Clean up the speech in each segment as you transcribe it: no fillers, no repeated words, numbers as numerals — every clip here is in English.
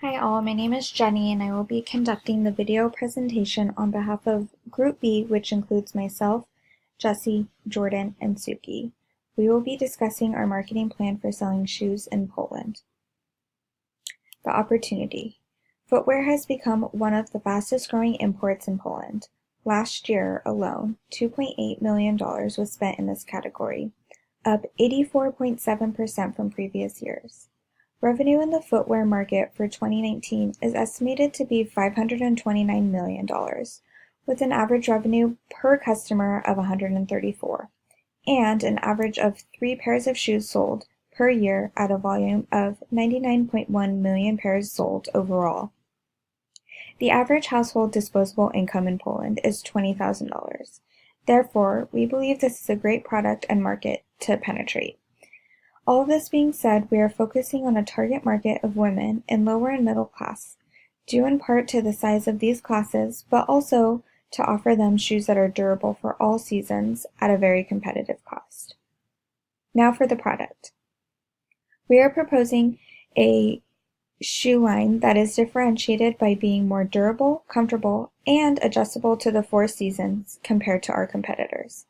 Hi all, my name is Jenny and I will be conducting the video presentation on behalf of Group B, which includes myself, Jesse, Jordan, and Suki. We will be discussing our marketing plan for selling shoes in Poland. The opportunity. Footwear has become one of the fastest growing imports in Poland. Last year alone, $2.8 million was spent in this category, up 84.7% from previous years. Revenue in the footwear market for 2019 is estimated to be $529 million, with an average revenue per customer of 134, and an average of 3 pairs of shoes sold per year at a volume of 99.1 million pairs sold overall. The average household disposable income in Poland is $20,000. Therefore, we believe this is a great product and market to penetrate. All of this being said, we are focusing on a target market of women in lower and middle class, due in part to the size of these classes, but also to offer them shoes that are durable for all seasons at a very competitive cost. Now for the product. We are proposing a shoe line that is differentiated by being more durable, comfortable, and adjustable to the 4 seasons compared to our competitors.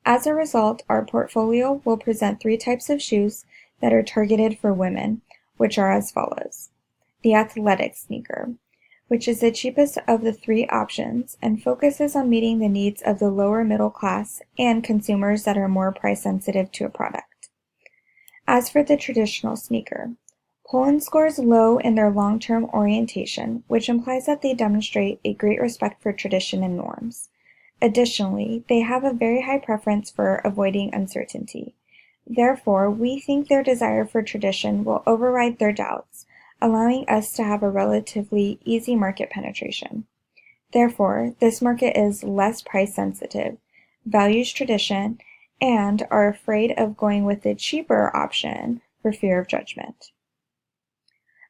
As a result, our portfolio will present 3 types of shoes that are targeted for women, which are as follows. The athletic sneaker, which is the cheapest of the 3 options and focuses on meeting the needs of the lower middle class and consumers that are more price sensitive to a product. As for the traditional sneaker, Poland scores low in their long-term orientation, which implies that they demonstrate a great respect for tradition and norms. Additionally, they have a very high preference for avoiding uncertainty. Therefore, we think their desire for tradition will override their doubts, allowing us to have a relatively easy market penetration. Therefore, this market is less price sensitive, values tradition, and are afraid of going with the cheaper option for fear of judgment.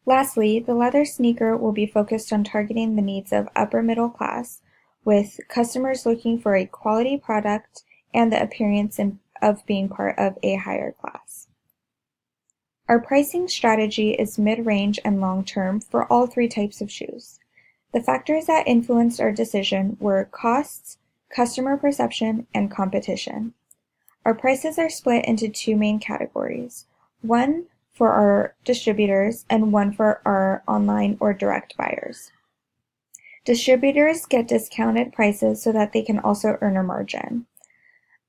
Lastly, the leather sneaker will be focused on targeting the needs of upper middle class, with customers looking for a quality product and the appearance of being part of a higher class. Our pricing strategy is mid-range and long-term for all 3 types of shoes. The factors that influenced our decision were costs, customer perception, and competition. Our prices are split into 2 main categories, one for our distributors and one for our online or direct buyers. Distributors get discounted prices so that they can also earn a margin.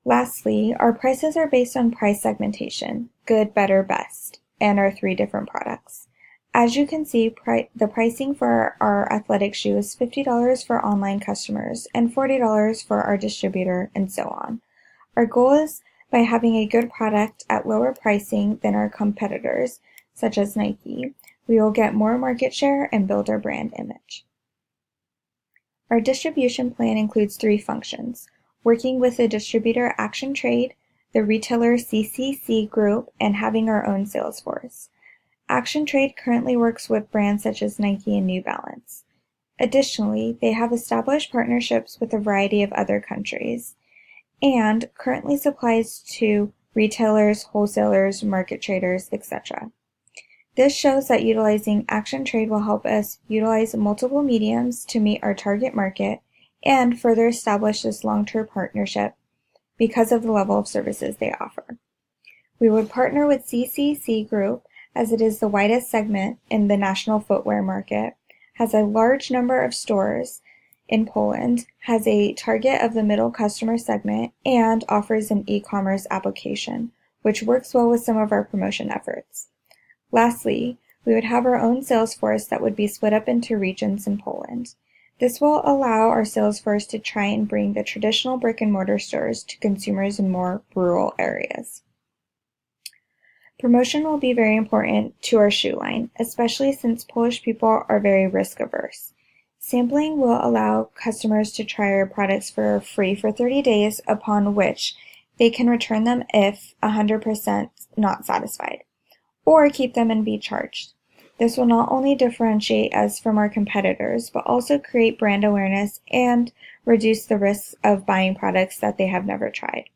Lastly, our prices are based on price segmentation, good, better, best, and our 3 different products. As you can see, the pricing for our athletic shoe is $50 for online customers and $40 for our distributor, and so on. Our goal is by having a good product at lower pricing than our competitors, such as Nike, we will get more market share and build our brand image. Our distribution plan includes 3 functions, working with the distributor Action Trade, the retailer CCC Group, and having our own sales force. Action Trade currently works with brands such as Nike and New Balance. Additionally, they have established partnerships with a variety of other countries, and currently supplies to retailers, wholesalers, market traders, etc. This shows that utilizing Action Trade will help us utilize multiple mediums to meet our target market and further establish this long-term partnership because of the level of services they offer. We would partner with CCC Group as it is the widest segment in the national footwear market, has a large number of stores in Poland, has a target of the middle customer segment, and offers an e-commerce application, which works well with some of our promotion efforts. Lastly, we would have our own sales force that would be split up into regions in Poland. This will allow our sales force to try and bring the traditional brick-and-mortar stores to consumers in more rural areas. Promotion will be very important to our shoe line, especially since Polish people are very risk-averse. Sampling will allow customers to try our products for free for 30 days, upon which they can return them if 100% not satisfied, or keep them and be charged. This will not only differentiate us from our competitors, but also create brand awareness and reduce the risks of buying products that they have never tried.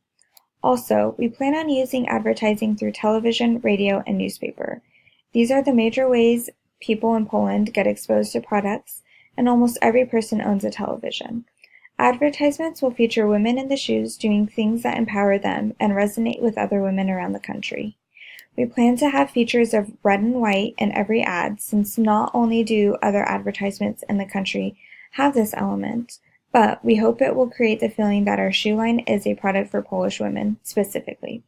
Also, we plan on using advertising through television, radio, and newspaper. These are the major ways people in Poland get exposed to products, and almost every person owns a television. Advertisements will feature women in the shoes doing things that empower them and resonate with other women around the country. We plan to have features of red and white in every ad, since not only do other advertisements in the country have this element, but we hope it will create the feeling that our shoe line is a product for Polish women specifically.